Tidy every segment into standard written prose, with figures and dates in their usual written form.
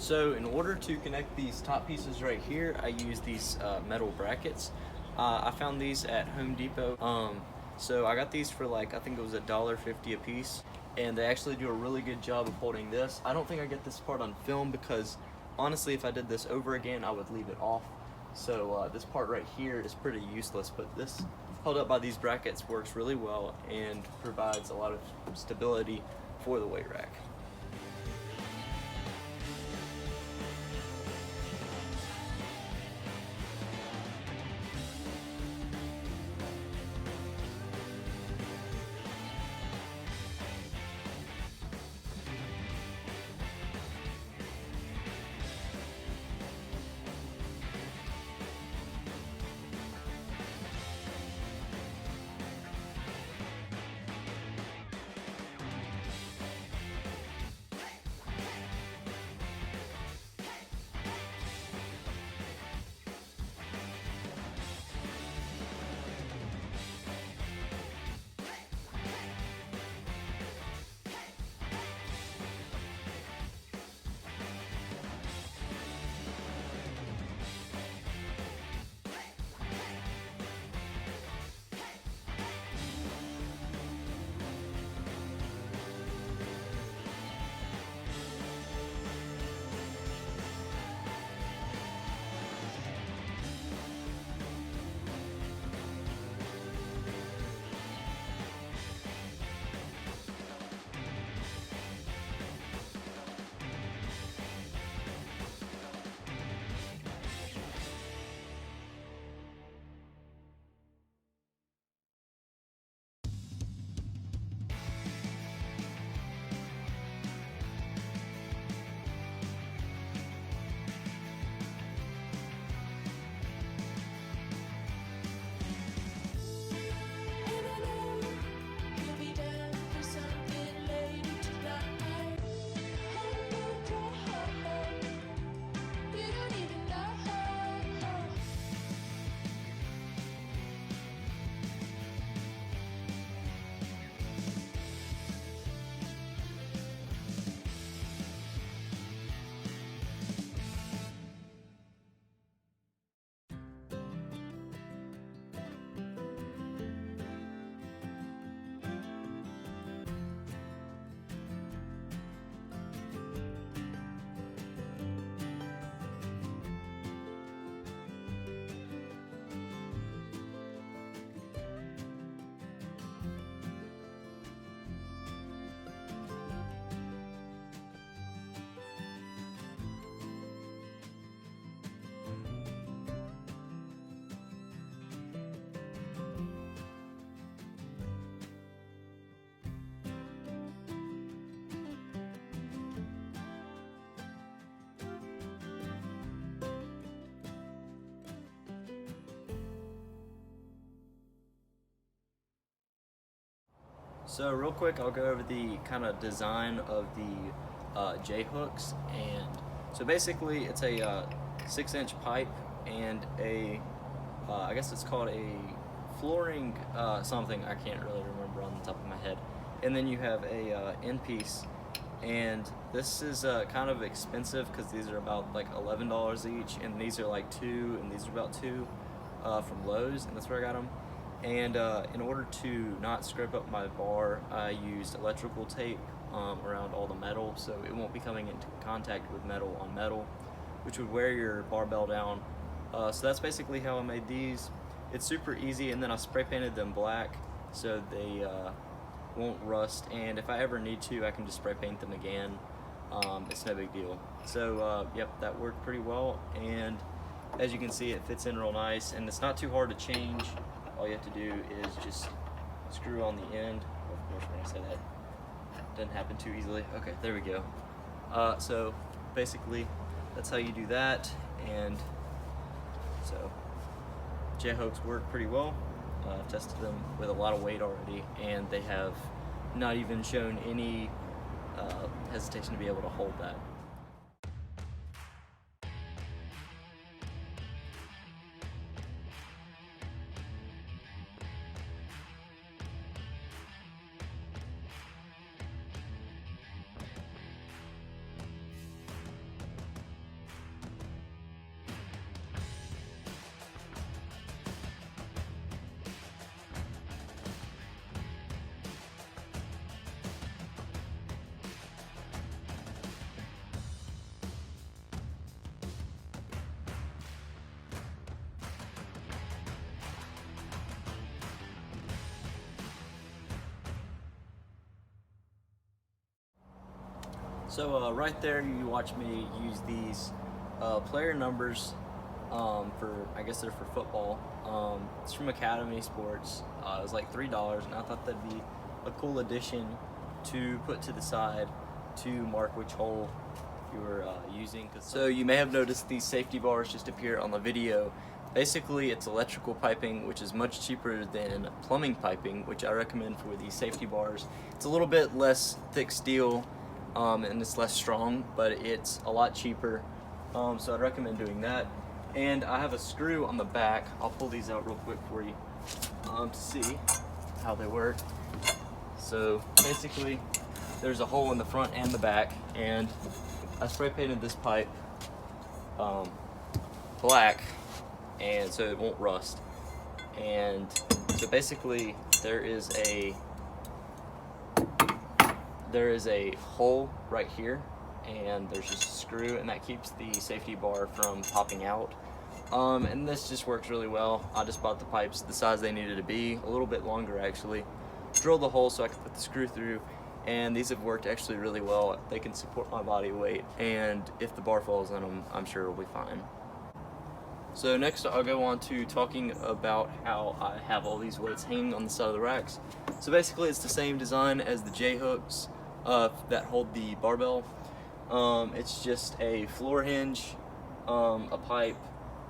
So in order to connect these top pieces right here, I use these metal brackets. I found these at Home Depot. So I got these for like, I think it was $1.50 a piece, and they actually do a really good job of holding this. I don't think I get this part on film because honestly, if I did this over again, I would leave it off. So this part right here is pretty useless, but this held up by these brackets works really well and provides a lot of stability for the weight rack. So real quick, I'll go over the kind of design of the J-hooks. And so basically it's a 6-inch pipe and I guess it's called a flooring something, I can't really remember on the top of my head. And then you have a end piece, and this is kind of expensive because these are about like $11 each, and these are like $2, and these are about $2 from Lowe's, and that's where I got them. And in order to not scrape up my bar, I used electrical tape around all the metal so it won't be coming into contact with metal on metal, which would wear your barbell down. So that's basically how I made these. It's super easy, and then I spray painted them black so they won't rust, and if I ever need to, I can just spray paint them again. It's no big deal. So yep, that worked pretty well, and as you can see, it fits in real nice, and it's not too hard to change. All you have to do is just screw on the end. Of course, when I say that, doesn't happen too easily. Okay, there we go. So basically, that's how you do that, and so J-hooks work pretty well. I've tested them with a lot of weight already, and they have not even shown any hesitation to be able to hold that. So right there, you watch me use these player numbers for, I guess they're for football. It's from Academy Sports. It was like $3, and I thought that'd be a cool addition to put to the side to mark which hole you were using. So you may have noticed these safety bars just appear on the video. Basically, it's electrical piping, which is much cheaper than plumbing piping, which I recommend for these safety bars. It's a little bit less thick steel, and it's less strong, but it's a lot cheaper. So I'd recommend doing that. And I have a screw on the back. I'll pull these out real quick for you to see how they work. So basically, there's a hole in the front and the back, and I spray painted this pipe black, and so it won't rust. And so basically, there is a hole right here, and there's just a screw, and that keeps the safety bar from popping out. And this just works really well. I just bought the pipes the size they needed to be, a little bit longer actually. Drilled the hole so I could put the screw through, and these have worked actually really well. They can support my body weight, and if the bar falls on them, I'm sure it'll be fine. So next I'll go on to talking about how I have all these weights hanging on the side of the racks. So basically it's the same design as the J-hooks that hold the barbell. It's just a floor hinge, a pipe,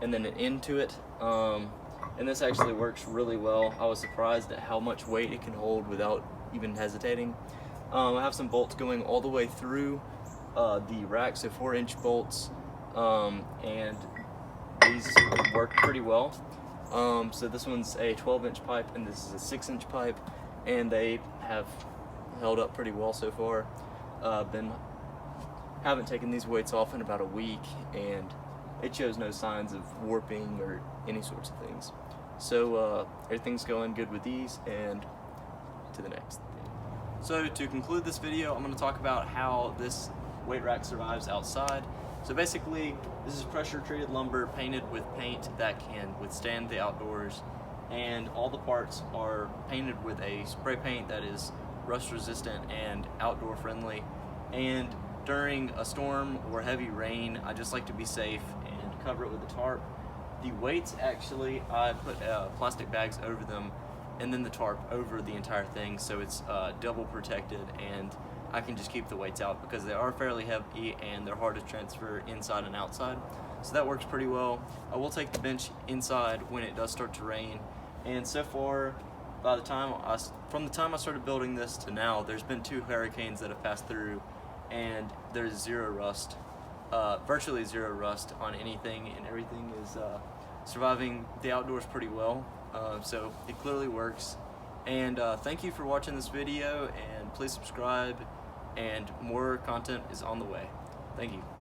and then an end to it. And this actually works really well. I was surprised at how much weight it can hold without even hesitating. I have some bolts going all the way through the rack, so 4-inch bolts, and these work pretty well. So this one's a 12-inch pipe, and this is a 6-inch pipe, and they have held up pretty well so far. Haven't taken these weights off in about a week, and it shows no signs of warping or any sorts of things. So everything's going good with these, and to the next thing. So to conclude this video, I'm going to talk about how this weight rack survives outside. So basically, this is pressure treated lumber painted with paint that can withstand the outdoors, and all the parts are painted with a spray paint that is rust resistant and outdoor friendly. And during a storm or heavy rain, I just like to be safe and cover it with a tarp. The weights, actually, I put plastic bags over them, and then the tarp over the entire thing, so it's double protected, and I can just keep the weights out because they are fairly heavy and they're hard to transfer inside and outside. So that works pretty well. I will take the bench inside when it does start to rain, and so far, from the time I started building this to now, there's been 2 hurricanes that have passed through, and there's zero rust, virtually zero rust on anything, and everything is surviving the outdoors pretty well. So it clearly works. And thank you for watching this video, and please subscribe, and more content is on the way. Thank you.